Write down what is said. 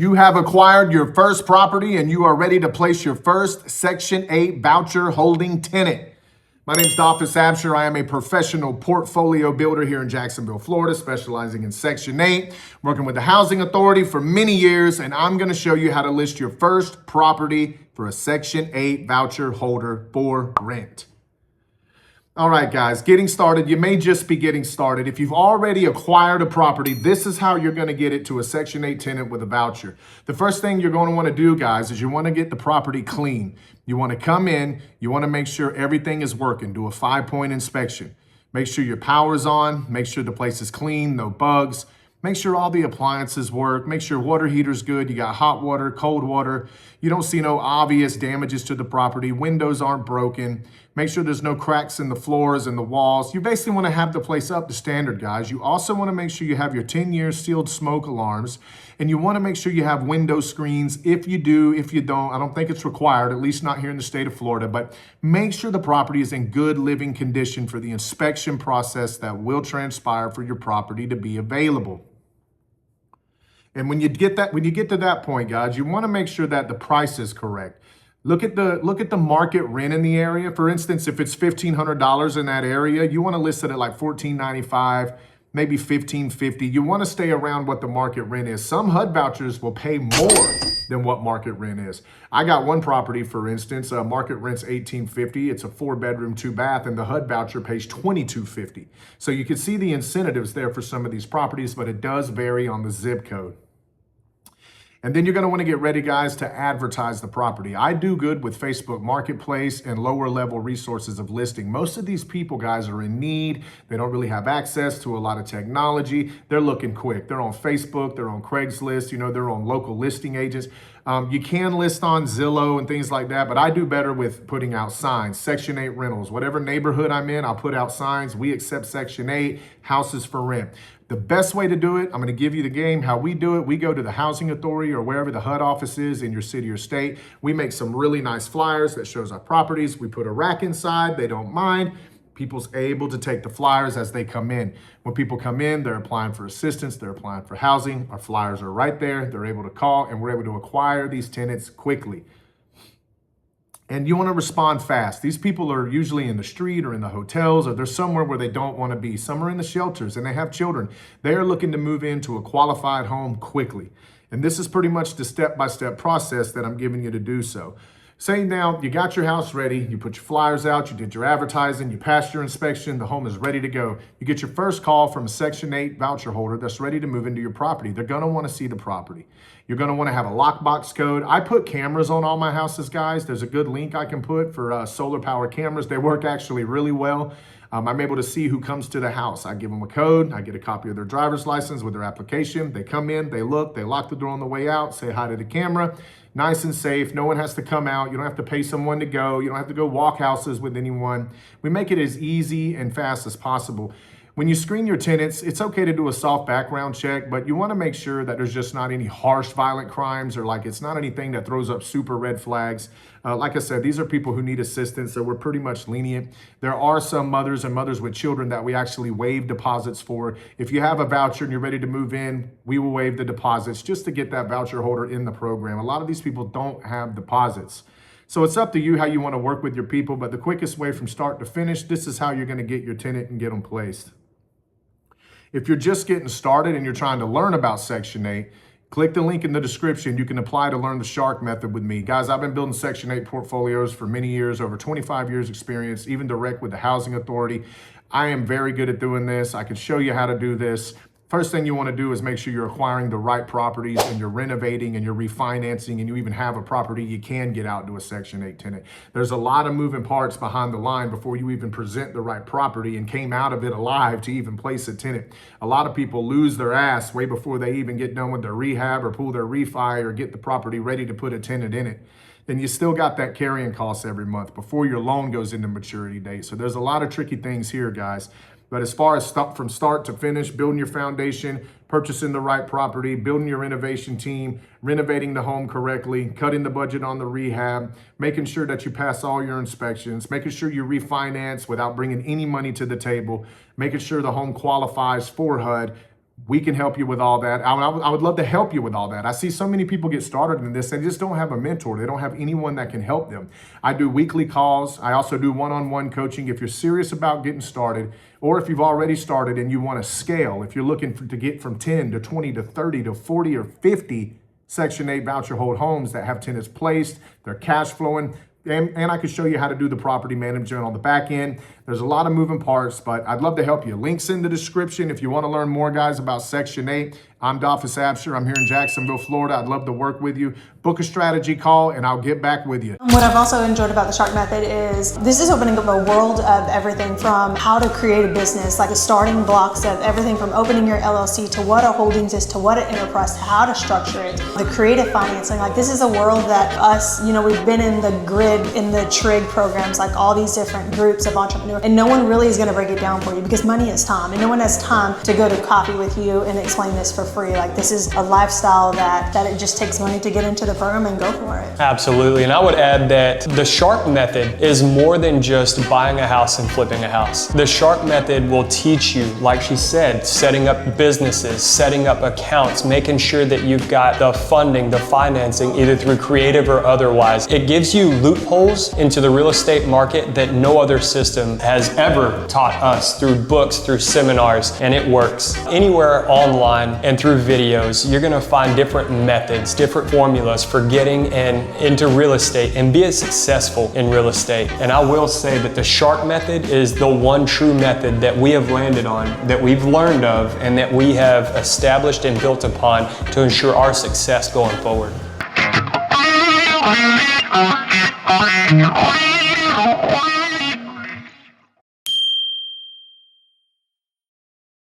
You have acquired your first property and you are ready to place your first Section 8 voucher holding tenant. My name is Dolphus Absher. I am a professional portfolio builder here in Jacksonville, Florida, specializing in Section 8, working with the Housing Authority for many years, and I'm going to show you how to list your first property for a Section 8 voucher holder for rent. All right, guys, getting started. You may just be getting started. If you've already acquired a property, this is how you're going to get it to a Section 8 tenant with a voucher. The first thing you're going to want to do, guys, is you want to get the property clean. You want to come in, you want to make sure everything is working. Do a 5-point inspection. Make sure your power's on. Make sure the place is clean, no bugs. Make sure all the appliances work. Make sure water heater's good. You got hot water, cold water. You don't see no obvious damages to the property. Windows aren't broken. Make sure there's no cracks in the floors and the walls. You basically want to have the place up to standard, guys. You also want to make sure you have your 10-year sealed smoke alarms. And you want to make sure you have window screens. If you do, if you don't, I don't think it's required, at least not here in the state of Florida. But make sure the property is in good living condition for the inspection process that will transpire for your property to be available. And when you get to that point, guys, you want to make sure that the price is correct. Look at the market rent in the area. For instance, if it's $1,500 in that area, you want to list it at like $1,495, maybe $1,550. You want to stay around what the market rent is. Some HUD vouchers will pay more than what market rent is. I got one property, for instance, market rent's $1,850. It's a 4-bedroom, 2-bath, and the HUD voucher pays $2,250. So you can see the incentives there for some of these properties, but it does vary on the zip code. And then you're going to want to get ready, guys, to advertise the property. I do good with Facebook Marketplace and lower level resources of listing. Most of these people, guys, are in need. They don't really have access to a lot of technology. They're looking quick. They're on Facebook. They're on Craigslist. They're on local listing agents. You can list on Zillow and things like that, but I do better with putting out signs, Section 8 rentals. Whatever neighborhood I'm in, I'll put out signs. We accept Section 8, houses for rent. The best way to do it, I'm going to give you the game, how we do it. We go to the Housing Authority or wherever the HUD office is in your city or state. We make some really nice flyers that shows our properties. We put a rack inside. They don't mind. People's able to take the flyers as they come in. When people come in, they're applying for assistance. They're applying for housing. Our flyers are right there. They're able to call, and we're able to acquire these tenants quickly. And you want to respond fast. These people are usually in the street or in the hotels, or they're somewhere where they don't want to be. Some are in the shelters and they have children. They are looking to move into a qualified home quickly. And this is pretty much the step-by-step process that I'm giving you to do so. Say now you got your house ready, you put your flyers out, you did your advertising, you passed your inspection, the home is ready to go. You get your first call from a Section 8 voucher holder that's ready to move into your property. They're going to want to see the property. You're going to want to have a lockbox code. I put cameras on all my houses, guys. There's a good link I can put for solar power cameras. They work actually really well. I'm able to see who comes to the house. I give them a code. I get a copy of their driver's license with their application. They come in, they look, they lock the door on the way out, say hi to the camera. Nice and safe. No one has to come out. You don't have to pay someone to go. You don't have to go walk houses with anyone. We make it as easy and fast as possible. When you screen your tenants, it's okay to do a soft background check, but you want to make sure that there's just not any harsh, violent crimes, or like it's not anything that throws up super red flags. Like I said, these are people who need assistance, so we're pretty much lenient. There are some mothers and mothers with children that we actually waive deposits for. If you have a voucher and you're ready to move in, we will waive the deposits just to get that voucher holder in the program. A lot of these people don't have deposits. So it's up to you how you want to work with your people, but the quickest way from start to finish, this is how you're going to get your tenant and get them placed. If you're just getting started and you're trying to learn about Section 8, click the link in the description. You can apply to learn the Shark method with me. Guys, I've been building Section 8 portfolios for many years, over 25 years experience, even direct with the Housing Authority. I am very good at doing this. I can show you how to do this. First thing you want to do is make sure you're acquiring the right properties and you're renovating and you're refinancing and you even have a property you can get out to a Section 8 tenant. There's a lot of moving parts behind the line before you even present the right property and came out of it alive to even place a tenant. A lot of people lose their ass way before they even get done with their rehab or pull their refi or get the property ready to put a tenant in it. Then you still got that carrying cost every month before your loan goes into maturity date. So there's a lot of tricky things here, guys. But as far as from start to finish, building your foundation, purchasing the right property, building your renovation team, renovating the home correctly, cutting the budget on the rehab, making sure that you pass all your inspections, making sure you refinance without bringing any money to the table, making sure the home qualifies for HUD, We can help you with all that. I would love to help you with all that. I see so many people get started in this and just don't have a mentor. They don't have anyone that can help them. I do weekly calls. I also do one-on-one coaching. If you're serious about getting started, or if you've already started and you want to scale, if you're looking to get from 10 to 20 to 30 to 40 or 50 Section 8 voucher hold homes that have tenants placed, they're cash flowing, and I could show you how to do the property management on the back end. There's a lot of moving parts, but I'd love to help you. Links in the description if you want to learn more, guys, about Section 8. I'm Dolphus Absher. I'm here in Jacksonville, Florida. I'd love to work with you. Book a strategy call, and I'll get back with you. What I've also enjoyed about the Shark Method is this is opening up a world of everything from how to create a business, like the starting blocks of everything from opening your LLC to what a holdings is, to what an enterprise, to how to structure it, the creative financing. Like, this is a world that us, we've been in the grid, in the TRIG programs, like all these different groups of entrepreneurs, and no one really is going to break it down for you, because money is time, and no one has time to go to coffee with you and explain this for free. Like, this is a lifestyle that it just takes money to get into the program and go for it. Absolutely, and I would add that the Shark Method is more than just buying a house and flipping a house. The Shark Method will teach you, like she said, setting up businesses, setting up accounts, making sure that you've got the funding, the financing, either through creative or otherwise. It gives you loopholes into the real estate market that no other system has ever taught us, through books, through seminars, and it works. Anywhere online and through videos, you're gonna find different methods, different formulas for getting into real estate and be successful in real estate. And I will say that the Shark Method is the one true method that we have landed on, that we've learned of, and that we have established and built upon to ensure our success going forward.